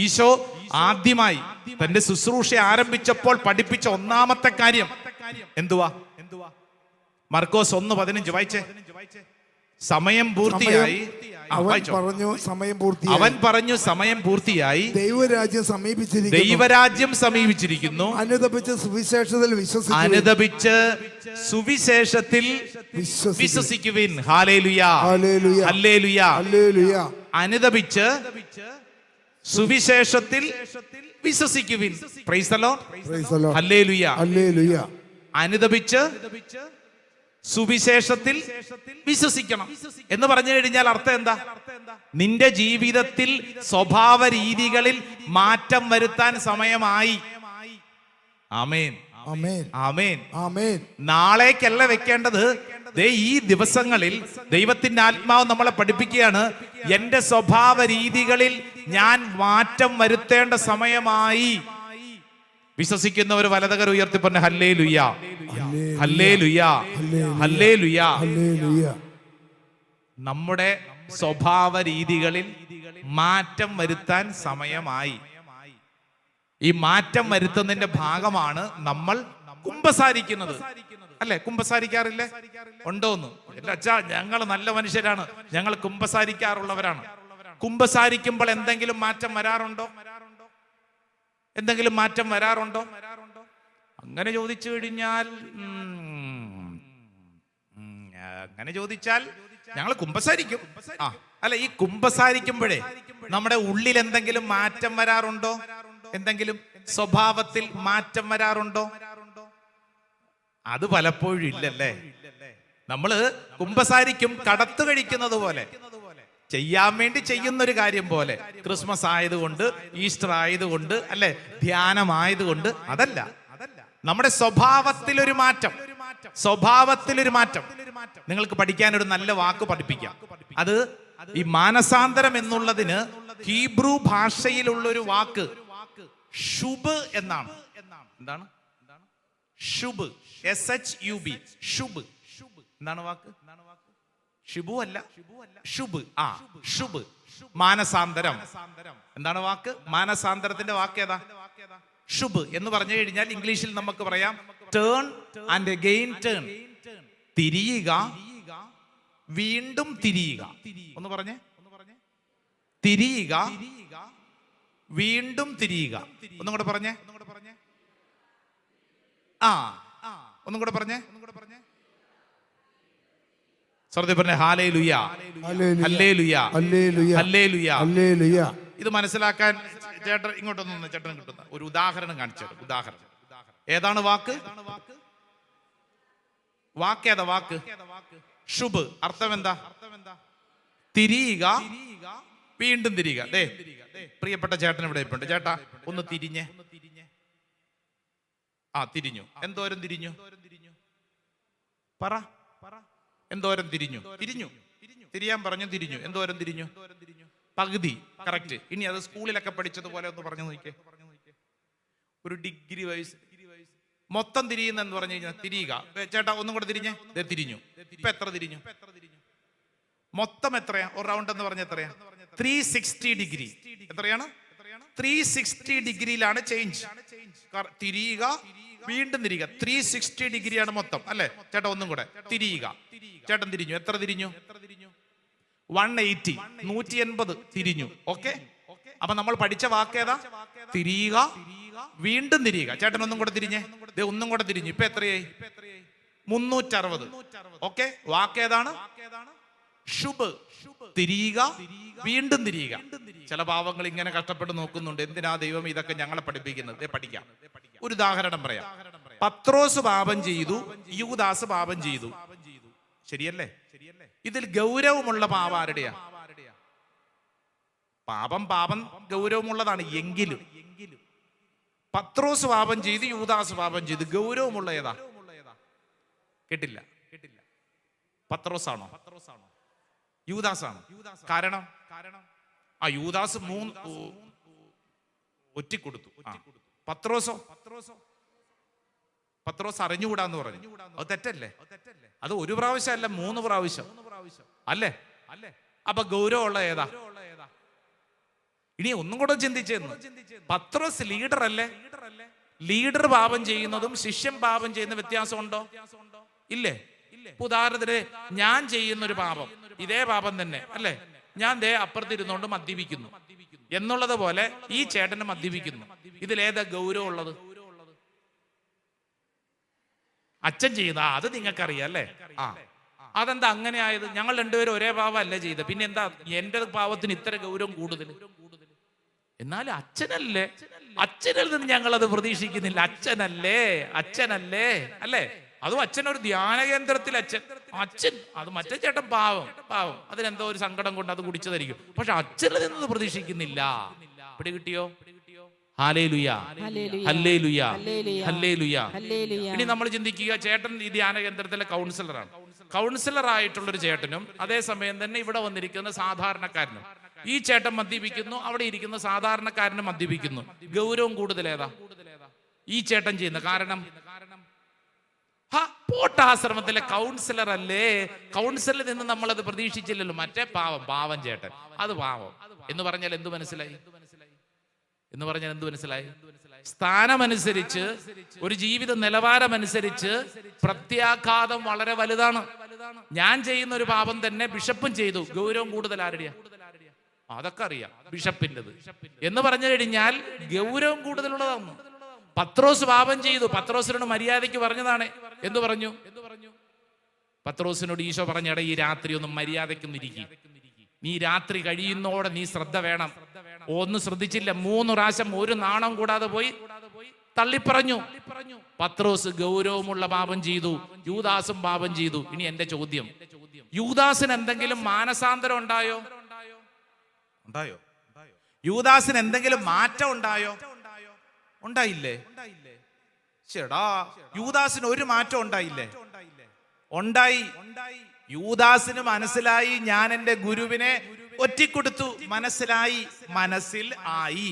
ഈശോ ആദ്യമായി തന്റെ ശുശ്രൂഷ ആരംഭിച്ചപ്പോൾ പഠിപ്പിച്ച ഒന്നാമത്തെ കാര്യം എന്തുവാ? മർക്കോസ് 1:15 വായിച്ചേ. സമയം പൂർത്തിയായി. അവൻ പറഞ്ഞു സമയം പൂർത്തിയായി, ദൈവരാജ്യം സമീപിച്ചിരിക്കുന്നു. അനുദപിച്ച് സുവിശേഷത്തിൽ വിശ്വസിക്കുവിൻ. Hallelujah, hallelujah, hallelujah. അനുദപിച്ച് സുവിശേഷത്തിൽ വിശ്വസിക്കുവിൻ. Praise the Lord. Hallelujah, hallelujah. അനുദപിച്ച് സുവിശേഷത്തിൽ വിശ്വസിക്കണം എന്ന് പറഞ്ഞു കഴിഞ്ഞാൽ അർത്ഥം എന്താ? നിന്റെ ജീവിതത്തിൽ സ്വഭാവ രീതികളിൽ മാറ്റം വരുത്താൻ സമയമായി. ആമേൻ, ആമേൻ, ആമേൻ, ആമേൻ. നാളേക്കല്ല വെക്കേണ്ടത്. ഈ ദിവസങ്ങളിൽ ദൈവത്തിന്റെ ആത്മാവ് നമ്മളെ പഠിപ്പിക്കുകയാണ്. എന്റെ സ്വഭാവ രീതികളിൽ ഞാൻ മാറ്റം വരുത്തേണ്ട സമയമായി. വിശ്വസിക്കുന്നവർ വലതുകരം ഉയർത്തി പറഞ്ഞ ഹല്ലേലൂയ, ഹല്ലേലൂയ, ഹല്ലേലൂയ. നമ്മുടെ സ്വഭാവ രീതികളിൽ മാറ്റം വരുത്താൻ സമയമായി. ഈ മാറ്റം വരുത്തുന്നതിന്റെ ഭാഗമാണ് നമ്മൾ കുമ്പസാരിക്കുന്നത്. അല്ലെ, കുമ്പസാരിക്കാറില്ലേ? ഉണ്ടോന്ന്? എന്റെ അച്ഛാ, ഞങ്ങൾ നല്ല മനുഷ്യരാണ്, ഞങ്ങൾ കുമ്പസാരിക്കാറുള്ളവരാണ്. കുമ്പസാരിക്കുമ്പോൾ എന്തെങ്കിലും മാറ്റം വരാറുണ്ടോ? എന്തെങ്കിലും മാറ്റം വരാറുണ്ടോ? അങ്ങനെ ചോദിച്ചു കഴിഞ്ഞാൽ ഞങ്ങൾ കുമ്പസാരിക്കും. അല്ല, ഈ കുമ്പസാരിക്കുമ്പോഴേ നമ്മുടെ ഉള്ളിൽ എന്തെങ്കിലും മാറ്റം വരാറുണ്ടോ? എന്തെങ്കിലും സ്വഭാവത്തിൽ മാറ്റം വരാറുണ്ടോ? അത് പലപ്പോഴും ഇല്ലല്ലേ. നമ്മള് കുമ്പസാരിക്കും കടത്തു കഴിക്കുന്നത് പോലെ, ചെയ്യാൻ വേണ്ടി ചെയ്യുന്നൊരു കാര്യം പോലെ. ക്രിസ്മസ് ആയതുകൊണ്ട്, ഈസ്റ്റർ ആയതുകൊണ്ട്, അല്ലെ, ധ്യാനമായതുകൊണ്ട്. അതല്ല, നമ്മുടെ സ്വഭാവത്തിലൊരു മാറ്റം. സ്വഭാവത്തിലൊരു മാറ്റം. നിങ്ങൾക്ക് പഠിക്കാൻ ഒരു നല്ല വാക്ക് പഠിപ്പിക്കാം. അത് ഈ മാനസാന്തരം എന്നുള്ളതിന് ഹീബ്രു ഭാഷയിലുള്ളൊരു വാക്ക് ശുബ് എന്നാണ്. എന്താണ്? ശുബ്, SHUB, ശുബ്. എന്താണ് വാക്ക്? ഷിബു അല്ല, ശുബ്. ശുബ്, മാനസാന്തരം. എന്താണ് വാക്ക്? മാനസാന്തരത്തിന്റെ വാക്ക് ഏതാ? ശുബ് എന്ന് പറഞ്ഞു കഴിഞ്ഞാൽ ഇംഗ്ലീഷിൽ നമുക്ക് പറയാം ടേൺ ആൻഡ് അഗെയിൻ ടേൺ. തിരിയുക, വീണ്ടും തിരിയുക. ഒന്ന് പറഞ്ഞേ. തിരിയുക, വീണ്ടും തിരിയുക. ഒന്നും കൂടെ പറഞ്ഞേ. ഒന്നും കൂടെ പറഞ്ഞേ. പറഞ്ഞേ ഹല്ലേലൂയ, ഹല്ലേലൂയ, ഹല്ലേലൂയ, ഹല്ലേലൂയ. ഇത് മനസ്സിലാക്കാൻ ചേട്ടൻ ഇങ്ങോട്ടൊന്ന് ചേട്ടൻ കിട്ടുന്ന ഒരു ഉദാഹരണം കാണിച്ചു. ഉദാഹരണം ഏതാണ്? വാക്ക് ഏതാ? വാക്ക് ശുഭ്. അർത്ഥം എന്താ? തിരിയുക, വീണ്ടും തിരിയുക. ദേ പ്രിയപ്പെട്ട ചേട്ടൻ ഇവിടെ ഇപ്പുണ്ട്. ചേട്ടാ ഒന്ന് തിരിഞ്ഞേ. തിരിഞ്ഞു. എന്തോരം തിരിഞ്ഞു? പറ. എന്തോരം തിരിഞ്ഞു? തിരിയാൻ പറഞ്ഞു, തിരിഞ്ഞു. എന്തോരം തിരിഞ്ഞു? പകുതി. കറക്റ്റ്. ഇനി അത് സ്കൂളിലൊക്കെ പഠിച്ചതുപോലെ ഒന്ന് പറഞ്ഞു നോക്കിയേ. ഒരു ഡിഗ്രി വൈസ് മൊത്തം തിരിയുന്ന എന്ന് പറഞ്ഞു കഴിഞ്ഞാൽ തിരിയുക. ചേട്ടാ ഒന്നും കൂടെ തിരിഞ്ഞേ. തിരിഞ്ഞു. ഇപ്പൊ എത്ര തിരിഞ്ഞു? മൊത്തം എത്രയാ? ഒരു റൗണ്ട് എന്ന് പറഞ്ഞ എത്രയാ? 360 ഡിഗ്രി. എത്രയാണ്? 360 ഡിഗ്രിയിലാണ് ചേഞ്ച്. തിരിയുക, വീണ്ടും തിരിയുക. 360 ഡിഗ്രിയാണ് മൊത്തം, അല്ലെ ചേട്ടാ? ഒന്നും കൂടെ തിരിയുക. ചേട്ടൻ തിരിഞ്ഞു. എത്ര തിരിഞ്ഞു? 180, 180 തിരിഞ്ഞു. ഓക്കെ. അപ്പൊ നമ്മൾ പഠിച്ച വാക്കേതാ? തിരിയുക, വീണ്ടും തിരിയുക. ചേട്ടൻ ഒന്നും കൂടെ തിരിഞ്ഞേ. ഒന്നും കൂടെ തിരിഞ്ഞു. ഇപ്പൊ എത്രയായി? 360. ഓക്കെ. വാക്കേതാണ്? ശുഭ്. തിരിയുക, വീണ്ടും തിരിയുക. ചില പാവങ്ങൾ ഇങ്ങനെ കഷ്ടപ്പെട്ട് നോക്കുന്നുണ്ട്, എന്തിനാ ദൈവം ഇതൊക്കെ ഞങ്ങളെ പഠിപ്പിക്കുന്നത്? പഠിക്കാം. ഒരു ഉദാഹരണം പറയാം. പത്രോസ് പാപം ചെയ്തു, യൂദാസ് പാപം ചെയ്തു. ശരിയല്ലേ? ഇതിൽ ഗൗരവമുള്ള പാപം ആരുടെയാ? പാപം ഗൗരവമുള്ളതാണ്. എങ്കിലും പത്രോസ് പാപം ചെയ്ത്, യൂദാസ് പാപം ചെയ്തു. ഗൗരവമുള്ള ഏതാ? കേട്ടില്ല. പത്രോസാണോ? യൂദാസാണോ? കാരണം യൂദാസ് ഒറ്റിക്കൊടുത്തു. പത്രോസ് അറിഞ്ഞുകൂടാന്ന് പറഞ്ഞു. അത് തെറ്റല്ലേ? അത് ഒരു പ്രാവശ്യം അല്ല, 3 പ്രാവശ്യം അല്ലേ? അപ്പൊ ഗൗരവമുള്ള ഏതാ? ഇനി ഒന്നും കൂടെ ചിന്തിച്ചെന്ന്. പത്രോസ് ലീഡർ അല്ലേ? ലീഡർ പാപം ചെയ്യുന്നതും ശിഷ്യൻ പാപം ചെയ്യുന്ന വ്യത്യാസമുണ്ടോ? ഇല്ലേ? ഉദാഹരണത്തിന് ഞാൻ ചെയ്യുന്നൊരു പാപം, ഇതേ പാപം തന്നെ അല്ലേ? ഞാൻ അപ്പുറത്തിരുന്നോണ്ട് മദ്യപിക്കുന്നു എന്നുള്ളത് പോലെ ഈ ചേട്ടന് മദ്യപിക്കുന്നു. ഇതിലേതാ ഗൗരവം ഉള്ളത്? അച്ഛൻ ചെയ്യുന്ന അത് നിങ്ങൾക്കറിയാം അല്ലേ? അതെന്താ അങ്ങനെ ആയത്? ഞങ്ങൾ രണ്ടുപേരും ഒരേ പാപം അല്ലേ ചെയ്ത്, പിന്നെ എന്താ എന്റെ പാപത്തിന് ഇത്ര ഗൗരവം കൂടുതൽ? എന്നാലും അച്ഛനല്ലേ, അച്ഛനിൽ നിന്ന് ഞങ്ങൾ അത് പ്രതീക്ഷിക്കുന്നില്ല. അച്ഛനല്ലേ അല്ലേ? അതും അച്ഛനൊരു ധ്യാന കേന്ദ്രത്തിൽ അച്ഛൻ അത് മറ്റേ ചേട്ടൻ പാവം അതിനെന്തോ ഒരു സങ്കടം കൊണ്ട് അത് കുടിച്ചതായിരിക്കും. പക്ഷെ അച്ഛനിൽ നിന്ന് പ്രതീക്ഷിക്കുന്നില്ല. പിടി കിട്ടിയോ? Hallelujah, hallelujah, hallelujah. ഇനി നമ്മൾ ചിന്തിക്കുക, ചേട്ടൻ ഈ ധ്യാന കേന്ദ്രത്തിലെ കൗൺസിലറാണ്. കൗൺസിലർ ആയിട്ടുള്ളൊരു ചേട്ടനും അതേസമയം തന്നെ ഇവിടെ വന്നിരിക്കുന്ന സാധാരണക്കാരനും. ഈ ചേട്ടൻ മദ്യപിക്കുന്നു, അവിടെ ഇരിക്കുന്ന സാധാരണക്കാരനും മദ്യപിക്കുന്നു. ഗൗരവം കൂടുതലേതാ? ഈ ചേട്ടൻ ചെയ്യുന്ന. കാരണം പോട്ടാശ്രമത്തിലെ കൗൺസിലർ അല്ലേ? കൗൺസിലറിൽ നിന്ന് നമ്മളത് പ്രതീക്ഷിച്ചില്ലല്ലോ. മറ്റേ പാവം ചേട്ടൻ, അത് പാവം എന്ന് പറഞ്ഞാൽ എന്ത് മനസ്സിലായി? സ്ഥാനമനുസരിച്ച്, ഒരു ജീവിത നിലവാരമനുസരിച്ച് പ്രത്യാഘാതം വളരെ വലുതാണ്. ഞാൻ ചെയ്യുന്ന ഒരു പാപം തന്നെ ബിഷപ്പും ചെയ്തു. ഗൗരവം കൂടുതൽ ആരുടെയാ? അതൊക്കെ അറിയാം, ബിഷപ്പിൻ്റെത് എന്ന് പറഞ്ഞു കഴിഞ്ഞാൽ ഗൗരവം കൂടുതലുള്ളതാണ്. പത്രോസ് പാപം ചെയ്തു. പത്രോസിനോട് മര്യാദയ്ക്ക് പറഞ്ഞതാണ്. എന്തു പറഞ്ഞു? പത്രോസിനോട് ഈശോ പറഞ്ഞ, ഈ രാത്രി ഒന്നും മര്യാദയ്ക്കൊന്നിരിക്കും, നീ രാത്രി കഴിയുന്നോടെ നീ ശ്രദ്ധ വേണം. ഒന്നും ശ്രദ്ധിച്ചില്ല. 3 പ്രാവശ്യം ഒരു നാണം കൂടാതെ പോയി തള്ളിപ്പറഞ്ഞു. പത്രോസ് ഗൗരവമുള്ള പാപം ചെയ്തു, യൂദാസും പാപം ചെയ്തു. ഇനി എന്റെ ചോദ്യം, യൂദാസിന് എന്തെങ്കിലും മാനസാന്തരം ഉണ്ടായോ? യൂദാസിന് എന്തെങ്കിലും മാറ്റം ഉണ്ടായോ? ഉണ്ടായില്ലേ? ചേടാ, യൂദാസിന് ഒരു മാറ്റം ഉണ്ടായില്ലേ? ഉണ്ടായി. യൂദാസിന് മനസ്സിലായി, ഞാൻ എന്റെ ഗുരുവിനെ ഒറ്റിക്കൊടുത്തു. മനസ്സിലായി, മനസ്സിൽ ആയി.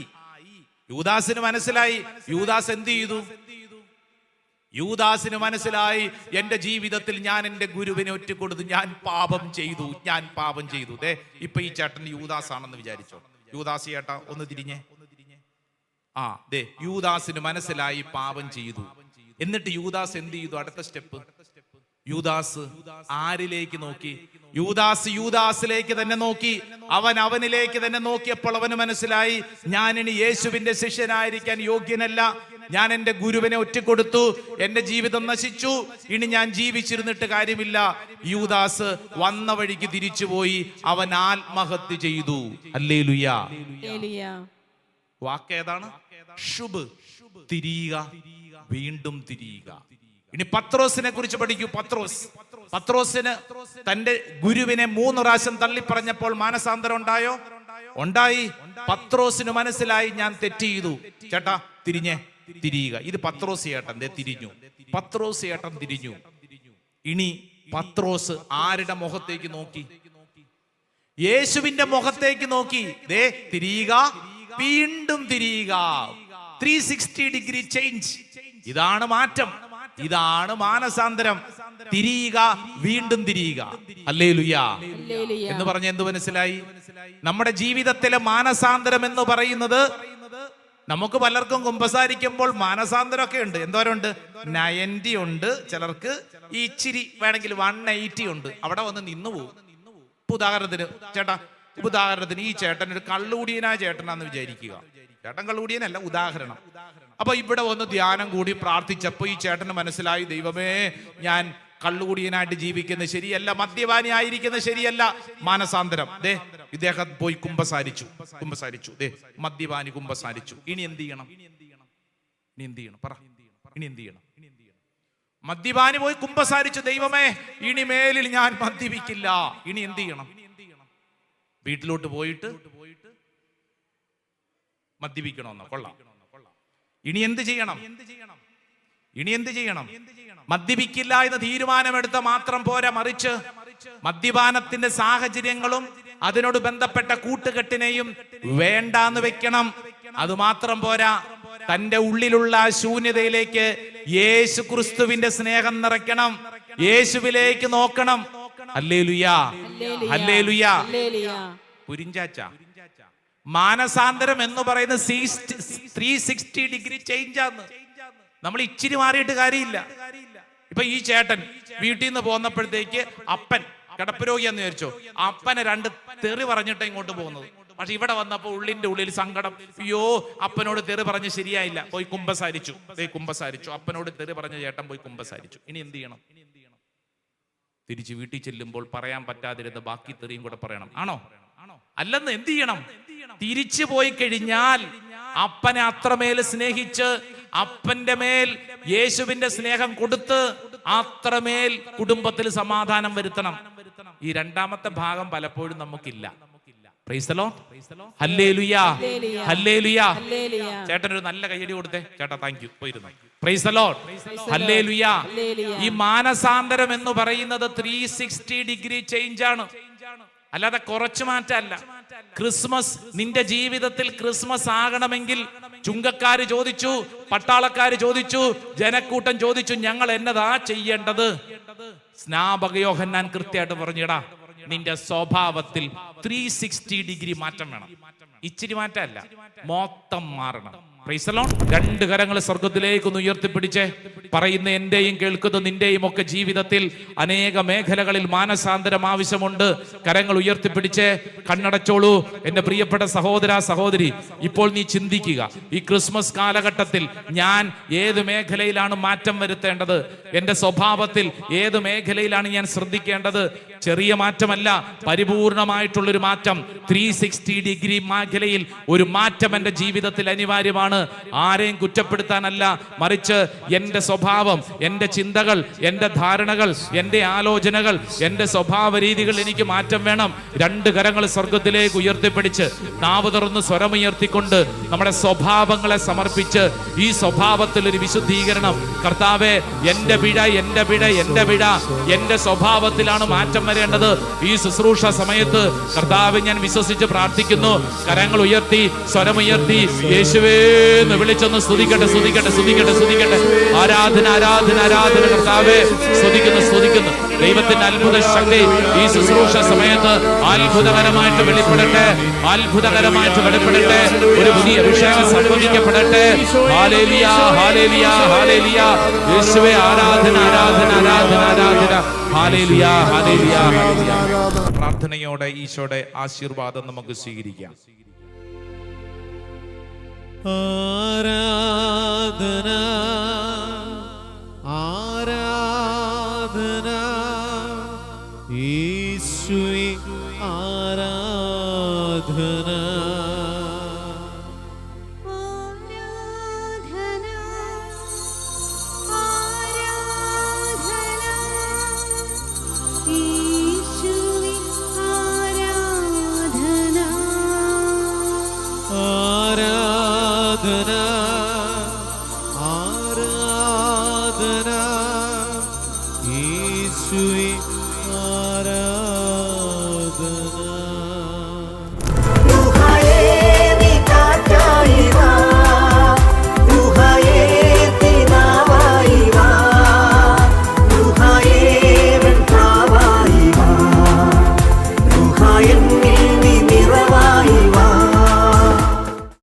യൂദാസിന് മനസ്സിലായി. യൂദാസ് എന്ത് ചെയ്തു? യൂദാസിന് മനസ്സിലായി, എന്റെ ജീവിതത്തിൽ ഞാൻ എന്റെ ഗുരുവിനെ ഒറ്റിക്കൊടുത്തു, ഞാൻ പാപം ചെയ്തു. ഇപ്പൊ ഈ ചേട്ടൻ യൂദാസ് ആണെന്ന് വിചാരിച്ചോ. യൂദാസ് ചേട്ടാ ഒന്ന് തിരിഞ്ഞേ. യൂദാസിന് മനസ്സിലായി പാപം ചെയ്തു. എന്നിട്ട് യൂദാസ് എന്ത് ചെയ്തു? അടുത്ത സ്റ്റെപ്പ്, യൂദാസ് ആരിലേക്ക് നോക്കി? യൂദാസിലേക്ക് തന്നെ നോക്കി. അവനിലേക്ക് തന്നെ നോക്കിയപ്പോൾ അവന് മനസ്സിലായി, ഞാൻ ഇനി യേശുവിന്റെ ശിഷ്യനായിരിക്കാൻ യോഗ്യനല്ല. ഞാൻ എൻ്റെ ഗുരുവിനെ ഒറ്റക്കൊടുത്തു, എൻ്റെ ജീവിതം നശിച്ചു, ഇനി ഞാൻ ജീവിച്ചിരുന്നിട്ട് കാര്യമില്ല. യൂദാസ് വന്ന വഴിക്ക് തിരിച്ചുപോയി, അവൻ ആത്മഹത്യ ചെയ്തു. ഹല്ലേലൂയ. വാക്കേതാണ്? ശുഭ്, തിരിയുക, വീണ്ടും തിരിയുക. ഇനി പത്രോസിനെ കുറിച്ച് പഠിക്കൂ. പത്രോസിന് തന്റെ ഗുരുവിനെ 3 പ്രാവശ്യം തള്ളി പറഞ്ഞപ്പോൾ മാനസാന്തരം ഉണ്ടായോ? ഉണ്ടായി. പത്രോസിന് മനസ്സിലായി, ഞാൻ തെറ്റ് ചെയ്തു. ചേട്ടാ തിരിയുക. ഇത് പത്രോസ് ചേട്ടൻ തിരിഞ്ഞു. പത്രോസ് ചേട്ടൻ തിരിഞ്ഞു. ഇനി പത്രോസ് ആരുടെ മുഖത്തേക്ക് നോക്കി? യേശുവിന്റെ മുഖത്തേക്ക് നോക്കി. ദേ തിരിയുക, വീണ്ടും തിരിയുക. 360 ഡിഗ്രി ചേഞ്ച്. ഇതാണ് മാറ്റം, ഇതാണ് മാനസാന്തരം. തിരിയുക, വീണ്ടും തിരിയുക. ഹല്ലേലൂയ എന്ന് പറഞ്ഞ എന്ത് മനസ്സിലായി? നമ്മുടെ ജീവിതത്തിലെ മാനസാന്തരം എന്ന് പറയുന്നത്, നമുക്ക് പലർക്കും കുമ്പസാരിക്കുമ്പോൾ മാനസാന്തരമൊക്കെ ഉണ്ട്. എന്തോരമുണ്ട്? 90 ഉണ്ട്, ചിലർക്ക് ഇച്ചിരി വേണമെങ്കിൽ 180 ഉണ്ട്. അവിടെ വന്ന് നിന്നു പോകും. ഉദാഹരണത്തിന് ഈ ചേട്ടൻ ഒരു കള്ളുകൂടിയനായ ചേട്ടനാന്ന് വിചാരിക്കുക. ചേട്ടൻ കള്ളുകൂടിയനല്ല, ഉദാഹരണം. അപ്പൊ ഇവിടെ വന്ന് ധ്യാനം കൂടി പ്രാർത്ഥിച്ചപ്പോ ഈ ചേട്ടന് മനസ്സിലായി, ദൈവമേ, ഞാൻ കള്ളുകൂടിയനായിട്ട് ജീവിക്കുന്നത് ശരിയല്ല, മദ്യപാനി ആയിരിക്കുന്നത് ശരിയല്ല. മാനസാന്തരം. ഇദ്ദേഹം പോയി കുമ്പസാരിച്ചു. മദ്യപാനി കുമ്പസാരിച്ചു. ഇനി എന്ത് ചെയ്യണം? പറ, ഇനി എന്ത് ചെയ്യണം? മദ്യപാനി പോയി കുമ്പസാരിച്ചു, ദൈവമേ, ഇനി മേലിൽ ഞാൻ മദ്യപിക്കില്ല. ഇനി എന്ത് ചെയ്യണം? വീട്ടിലോട്ട് പോയിട്ട് മദ്യപിക്കണമെന്നോ? കൊള്ളാം. ഇനി എന്ത് ചെയ്യണം? മദ്യപിക്കില്ല എന്ന് തീരുമാനമെടുത്ത മാത്രം പോരാ, മറിച്ച് മദ്യപാനത്തിന്റെ സാഹചര്യങ്ങളും അതിനോട് ബന്ധപ്പെട്ട കൂട്ടുകെട്ടിനെയും വേണ്ടാന്ന് വെക്കണം. അതുമാത്രം പോരാ, തന്റെ ഉള്ളിലുള്ള ശൂന്യതയിലേക്ക് യേശു ക്രിസ്തുവിന്റെ സ്നേഹം നിറയ്ക്കണം. യേശുവിലേക്ക് നോക്കണം. Hallelujah, hallelujah. പുരിഞ്ചാച്ച, മാനസാന്തരം എന്ന് പറയുന്നത് 360 ഡിഗ്രി ചേഞ്ച് ആണ്. നമ്മൾ ഇച്ചിരി മാറിയിട്ട് കാര്യമില്ല. ഇപ്പൊ ഈ ചേട്ടൻ വീട്ടിൽ നിന്ന് പോന്നപ്പോഴത്തേക്ക് അപ്പൻ കിടപ്പുരോഗിയാന്ന് വിചാരിച്ചോ, അപ്പനെ 2 തെറി പറഞ്ഞിട്ട് ഇങ്ങോട്ട് പോകുന്നത്. പക്ഷെ ഇവിടെ വന്നപ്പോ ഉള്ളിന്റെ ഉള്ളിൽ സങ്കടം, അയ്യോ അപ്പനോട് തെറി പറഞ്ഞ് ശരിയായില്ല, പോയി കുമ്പസാരിച്ചു. അപ്പനോട് തെറി പറഞ്ഞ ചേട്ടൻ പോയി കുമ്പസാരിച്ചു. ഇനി എന്ത് ചെയ്യണം? തിരിച്ച് വീട്ടിൽ ചെല്ലുമ്പോൾ പറയാൻ പറ്റാതിരുന്ന ബാക്കി തെറിയും കൂടെ പറയണം. ആണോ? അല്ലെന്ന് എന്ത് ചെയ്യണം? തിരിച്ചു പോയി കഴിഞ്ഞാൽ അപ്പനെ അത്രമേൽ സ്നേഹിച്ച് അപ്പന്റെ മേൽ യേശുവിന്റെ സ്നേഹം കൊടുത്ത് അത്രമേൽ കുടുംബത്തിൽ സമാധാനം വരുത്തണം. ഈ രണ്ടാമത്തെ ഭാഗം പലപ്പോഴും നമുക്കില്ല. Praise the Lord. Hallelujah, hallelujah. ചേട്ടനൊരു നല്ല കയ്യടി കൊടുത്തേ. ചേട്ടാ താങ്ക് യു. പോയിരുന്നു. Praise the Lord. ഹല്ലേലൂയ. ഈ മാനസാന്തരം എന്ന് പറയുന്നത് 360 ഡിഗ്രി ചേഞ്ച് ആണ്, അല്ലാതെ കുറച്ചു മാറ്റമല്ല. ക്രിസ്മസ്, നിന്റെ ജീവിതത്തിൽ ക്രിസ്മസ് ആകണമെങ്കിൽ ചുങ്കക്കാര് ചോദിച്ചു, പട്ടാളക്കാര് ചോദിച്ചു, ജനക്കൂട്ടം ചോദിച്ചു, ഞങ്ങൾ എന്നതാ ചെയ്യേണ്ടത്? സ്നാപക യോഹന്നാൻ കൃത്യമായിട്ട് പറഞ്ഞിടാ, നിന്റെ സ്വഭാവത്തിൽ 360 ഡിഗ്രി മാറ്റം വേണം. ഇച്ചിരി മാറ്റമല്ല, മൊത്തം മാറണം. Price the Lord. 2 കരങ്ങൾ സ്വർഗത്തിലേക്കൊന്ന് ഉയർത്തിപ്പിടിച്ചേ. പറയുന്ന എന്റെയും കേൾക്കുന്ന നിന്റെയും ഒക്കെ ജീവിതത്തിൽ അനേക മേഖലകളിൽ മാനസാന്തരം ആവശ്യമുണ്ട്. കരങ്ങൾ ഉയർത്തിപ്പിടിച്ചേ. കണ്ണടച്ചോളൂ. എന്റെ പ്രിയപ്പെട്ട സഹോദര സഹോദരി, ഇപ്പോൾ നീ ചിന്തിക്കുക, ഈ ക്രിസ്മസ് കാലഘട്ടത്തിൽ ഞാൻ ഏത് മേഖലയിലാണ് മാറ്റം വരുത്തേണ്ടത്? എന്റെ സ്വഭാവത്തിൽ ഏത് മേഖലയിലാണ് ഞാൻ ശ്രദ്ധിക്കേണ്ടത്? ചെറിയ മാറ്റമല്ല, പരിപൂർണമായിട്ടുള്ളൊരു മാറ്റം. 360 ഡിഗ്രി മേഖലയിൽ ഒരു മാറ്റം എന്റെ ജീവിതത്തിൽ അനിവാര്യമാണ്. ആരെയും കുറ്റപ്പെടുത്താനല്ല, മറിച്ച് എന്റെ സ്വഭാവം, എന്റെ ചിന്തകൾ, എന്റെ ധാരണകൾ, എന്റെ ആലോചനകൾ, എന്റെ സ്വഭാവ രീതികൾ എനിക്ക് മാറ്റം വേണം. 2 കരങ്ങൾ സ്വർഗത്തിലേക്ക് ഉയർത്തിപ്പിടിച്ച് നാവ് തുറന്ന് സ്വരമുയർത്തിക്കൊണ്ട് നമ്മുടെ സ്വഭാവങ്ങളെ സമർപ്പിച്ച് ഈ സ്വഭാവത്തിൽ ഒരു വിശുദ്ധീകരണം. കർത്താവേ, എന്റെ പിഴ എന്റെ സ്വഭാവത്തിലാണ് മാറ്റം വരേണ്ടത്. ഈ ശുശ്രൂഷ സമയത്ത് കർത്താവെ ഞാൻ വിശ്വസിച്ച് പ്രാർത്ഥിക്കുന്നു. കരങ്ങൾ ഉയർത്തി സ്വരമുയർത്തി യേശുവേ എന്ന് വിളിച്ചൊന്ന് സ്തുതിക്കട്ടെ. ആരാധന കർത്താവേ, സ്തുതിക്കുന്നു. ദൈവത്തിന്റെ അത്ഭുത ശക്തി ഈ ശുശ്രൂഷ സമയത്ത് അത്ഭുതകരമായിട്ട് വെളിപ്പെടട്ടെ. ഒരു പുതിയ അഭിഷേകം സംഭവിക്കപ്പെടട്ടെ. Hallelujah, hallelujah, hallelujah. യേശുവേ, ആരാധന. Hallelujah, hallelujah, hallelujah. പ്രാർത്ഥനയോടെ ഈശോയുടെ ആശീർവാദം നമുക്ക് സ്വീകരിക്കാം. ആരാധന ആരാധന യേശുവേ ആരാധന ആരാധന ആരാധന യേശുവേ